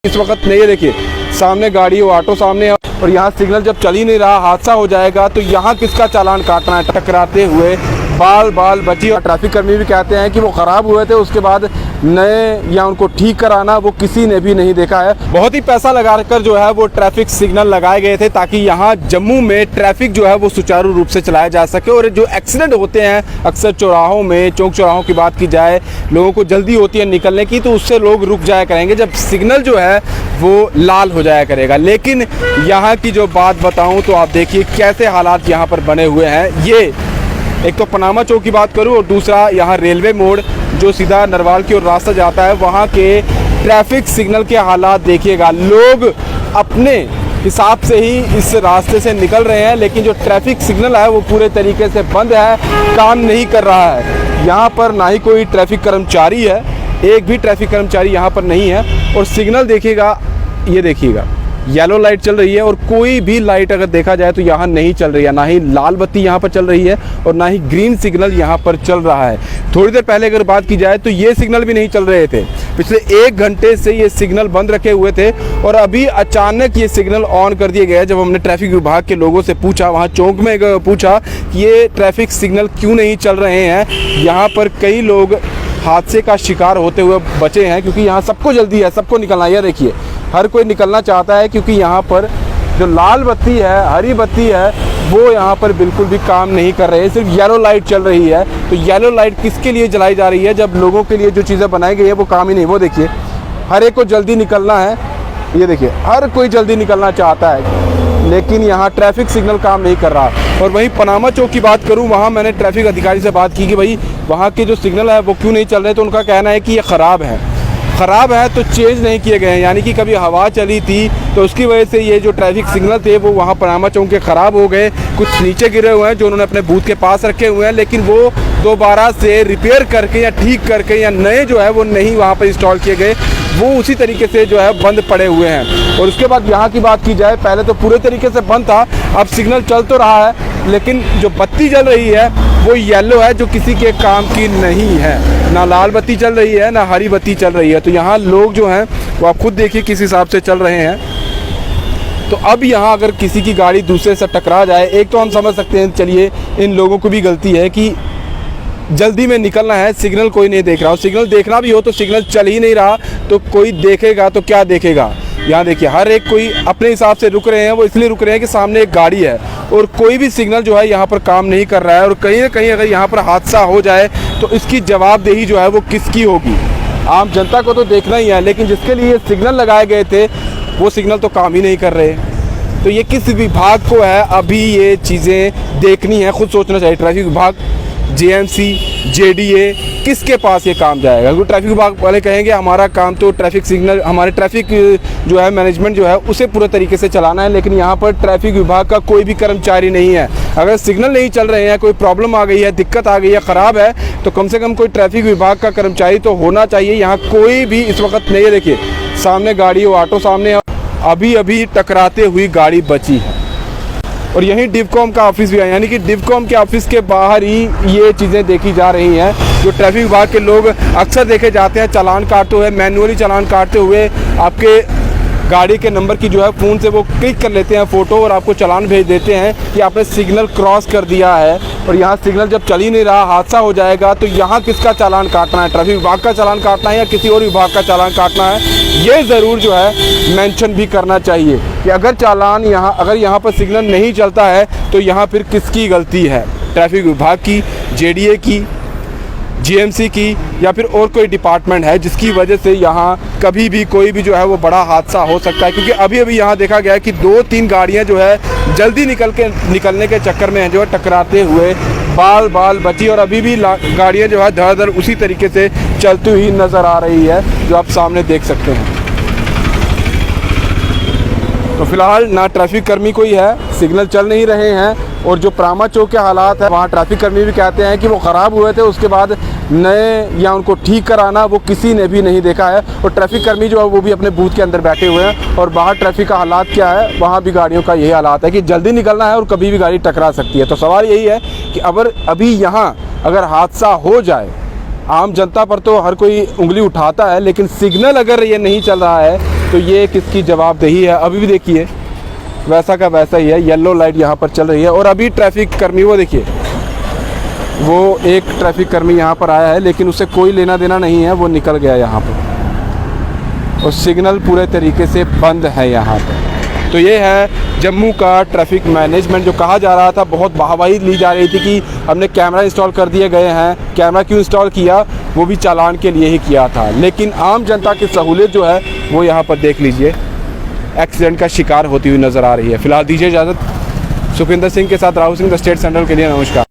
इस वक्त नहीं है, देखिए सामने गाड़ी वो ऑटो सामने है और यहाँ सिग्नल जब चल ही नहीं रहा, हादसा हो जाएगा तो यहाँ किसका चालान काटना है। टकराते हुए बाल बची। और ट्रैफिक कर्मी भी कहते हैं कि वो ख़राब हुए थे, उसके बाद नए या उनको ठीक कराना वो किसी ने भी नहीं देखा है। बहुत ही पैसा लगा कर जो है वो ट्रैफिक सिग्नल लगाए गए थे ताकि यहाँ जम्मू में ट्रैफिक जो है वो सुचारू रूप से चलाया जा सके। और जो एक्सीडेंट होते हैं अक्सर चौराहों में, चौक चौराहों की बात की जाए, लोगों को जल्दी होती है निकलने की, तो उससे लोग रुक जाया करेंगे जब सिग्नल जो है वो लाल हो जाया करेगा। लेकिन यहाँ की जो बात बताऊँ तो आप देखिए कैसे हालात यहाँ पर बने हुए हैं। ये एक तो पनामा चौक की बात करूं और दूसरा यहाँ रेलवे मोड़ जो सीधा नरवाल की ओर रास्ता जाता है, वहाँ के ट्रैफिक सिग्नल के हालात देखिएगा। लोग अपने हिसाब से ही इस रास्ते से निकल रहे हैं, लेकिन जो ट्रैफिक सिग्नल है वो पूरे तरीके से बंद है, काम नहीं कर रहा है। यहाँ पर ना ही कोई ट्रैफिक कर्मचारी है, एक भी ट्रैफिक कर्मचारी यहाँ पर नहीं है। और सिग्नल देखिएगा, ये देखिएगा येलो लाइट चल रही है और कोई भी लाइट अगर देखा जाए तो यहाँ नहीं चल रही है। ना ही लाल बत्ती यहाँ पर चल रही है और ना ही ग्रीन सिग्नल यहाँ पर चल रहा है। थोड़ी देर पहले अगर बात की जाए तो ये सिग्नल भी नहीं चल रहे थे, पिछले 1 घंटे से ये सिग्नल बंद रखे हुए थे और अभी अचानक ये सिग्नल ऑन कर दिए गए। जब हमने ट्रैफिक विभाग के लोगों से पूछा, वहाँ चौक में पूछा कि ये ट्रैफिक सिग्नल क्यों नहीं चल रहे हैं, यहाँ पर कई लोग हादसे का शिकार होते हुए बचे हैं क्योंकि यहाँ सबको जल्दी है, सबको निकलना है। देखिए हर कोई निकलना चाहता है क्योंकि यहाँ पर जो लाल बत्ती है, हरी बत्ती है, वो यहाँ पर बिल्कुल भी काम नहीं कर रहे हैं, सिर्फ येलो लाइट चल रही है। तो येलो लाइट किसके लिए जलाई जा रही है जब लोगों के लिए जो चीज़ें बनाई गई है वो काम ही नहीं। वो देखिए हर एक को जल्दी निकलना है, ये देखिए हर कोई जल्दी निकलना चाहता है, लेकिन यहाँ ट्रैफिक सिग्नल काम नहीं कर रहा। और वहीं पनामा चौक की बात करूँ, वहाँ मैंने ट्रैफिक अधिकारी से बात की कि भाई वहाँ के जो सिग्नल है वो क्यों नहीं चल रहे, तो उनका कहना है कि ये ख़राब है तो चेंज नहीं किए गए हैं। यानी कि कभी हवा चली थी तो उसकी वजह से ये जो ट्रैफिक सिग्नल थे वो वहाँ पनामा चौक के ख़राब हो गए, कुछ नीचे गिरे हुए हैं जो उन्होंने अपने बूथ के पास रखे हुए हैं, लेकिन वो दोबारा से रिपेयर करके या ठीक करके या नए जो है वो नहीं वहाँ पर इंस्टॉल किए गए, वो उसी तरीके से जो है बंद पड़े हुए हैं। और उसके बाद यहाँ की बात की जाए, पहले तो पूरे तरीके से बंद था, अब सिग्नल चल तो रहा है लेकिन जो बत्ती जल रही है वो येलो है, जो किसी के काम की नहीं है। ना लाल बत्ती चल रही है ना हरी बत्ती चल रही है। तो यहाँ लोग जो हैं वो आप खुद देखिए किस हिसाब से चल रहे हैं। तो अब यहाँ अगर किसी की गाड़ी दूसरे से टकरा जाए, एक तो हम समझ सकते हैं, चलिए इन लोगों को भी गलती है कि जल्दी में निकलना है, सिग्नल कोई नहीं देख रहा हो, सिग्नल देखना भी हो तो सिग्नल चल ही नहीं रहा तो कोई देखेगा तो क्या देखेगा। यहाँ देखिए हर एक कोई अपने हिसाब से रुक रहे हैं, वो इसलिए रुक रहे हैं कि सामने एक गाड़ी है और कोई भी सिग्नल जो है यहाँ पर काम नहीं कर रहा है। और कहीं ना कहीं अगर यहाँ पर हादसा हो जाए तो इसकी जवाबदेही जो है वो किसकी होगी, आम जनता को तो देखना ही है, लेकिन जिसके लिए सिग्नल लगाए गए थे वो सिग्नल तो काम ही नहीं कर रहे। तो ये किस विभाग को है अभी ये चीज़ें देखनी है, खुद सोचना चाहिए। ट्रैफिक विभाग, जेएमसी, जेडीए, किसके पास ये काम जाएगा? क्योंकि ट्रैफिक विभाग वाले कहेंगे हमारा काम तो ट्रैफिक सिग्नल, हमारे ट्रैफिक जो है मैनेजमेंट जो है उसे पूरे तरीके से चलाना है, लेकिन यहाँ पर ट्रैफिक विभाग का कोई भी कर्मचारी नहीं है। अगर सिग्नल नहीं चल रहे हैं, कोई प्रॉब्लम आ गई है, दिक्कत आ गई है, ख़राब है, तो कम से कम कोई ट्रैफिक विभाग का कर्मचारी तो होना चाहिए। यहाँ कोई भी इस वक्त नहीं है। देखिए सामने गाड़ी, वो ऑटो सामने, अभी टकराते हुई गाड़ी बची है। और यहीं डिवकॉम का ऑफिस भी है, यानी कि डिवकॉम के ऑफिस के बाहर ही ये चीज़ें देखी जा रही हैं। जो ट्रैफिक विभाग के लोग अक्सर देखे जाते हैं चालान काटते हुए, मैनुअली चालान काटते हुए आपके गाड़ी के नंबर की जो है फ़ोन से वो क्लिक कर लेते हैं फ़ोटो और आपको चालान भेज देते हैं कि आपने सिग्नल क्रॉस कर दिया है। और यहाँ सिग्नल जब चल ही नहीं रहा, हादसा हो जाएगा तो यहाँ किसका चालान काटना है, ट्रैफिक विभाग का चालान काटना है या किसी और विभाग का चालान काटना है, ये ज़रूर जो है मेंशन भी करना चाहिए कि अगर चालान अगर यहाँ पर सिग्नल नहीं चलता है तो यहाँ फिर किसकी गलती है, ट्रैफिक विभाग की, जेडीए की, जीएमसी की, या फिर और कोई डिपार्टमेंट है जिसकी वजह से यहाँ कभी भी कोई भी जो है वो बड़ा हादसा हो सकता है। क्योंकि अभी यहाँ देखा गया है कि 2-3 गाड़ियाँ जो है जल्दी निकलने के चक्कर में जो है टकराते हुए बाल बची और अभी भी गाड़ियाँ जो है धड़ उसी तरीके से चलती हुई नज़र आ रही है, जो आप सामने देख सकते हैं। तो फिलहाल ना ट्रैफिक कर्मी कोई है, सिग्नल चल नहीं रहे हैं। और जो पनामा चौक के हालात है, वहाँ ट्रैफिक कर्मी भी कहते हैं कि वो ख़राब हुए थे, उसके बाद नए या उनको ठीक कराना वो किसी ने भी नहीं देखा है। और ट्रैफिक कर्मी जो है वो भी अपने बूथ के अंदर बैठे हुए हैं और बाहर ट्रैफिक का हालात क्या है, वहाँ भी गाड़ियों का यही हालात है कि जल्दी निकलना है और कभी भी गाड़ी टकरा सकती है। तो सवाल यही है कि अभी यहाँ अगर हादसा हो जाए, आम जनता पर तो हर कोई उंगली उठाता है, लेकिन सिग्नल अगर ये नहीं चल रहा है तो ये किसकी जवाबदेही है? अभी भी देखिए वैसा का वैसा ही है, येलो लाइट यहाँ पर चल रही है। और अभी ट्रैफिक कर्मी, वो देखिए, वो एक ट्रैफिक कर्मी यहाँ पर आया है लेकिन उससे कोई लेना देना नहीं है, वो निकल गया यहाँ पर। और सिग्नल पूरे तरीके से बंद है यहाँ पर। तो ये है जम्मू का ट्रैफिक मैनेजमेंट। जो कहा जा रहा था, बहुत वाहवाही ली जा रही थी कि हमने कैमरा इंस्टॉल कर दिए गए हैं। कैमरा क्यों इंस्टॉल किया? वो भी चालान के लिए ही किया था। लेकिन आम जनता की सहूलियत जो है वो यहाँ पर देख लीजिए एक्सीडेंट का शिकार होती हुई नज़र आ रही है। फिलहाल दीजिए इजाज़त। सुखविंदर सिंह के साथ Rahul Singh, the state central के लिए। नमस्कार।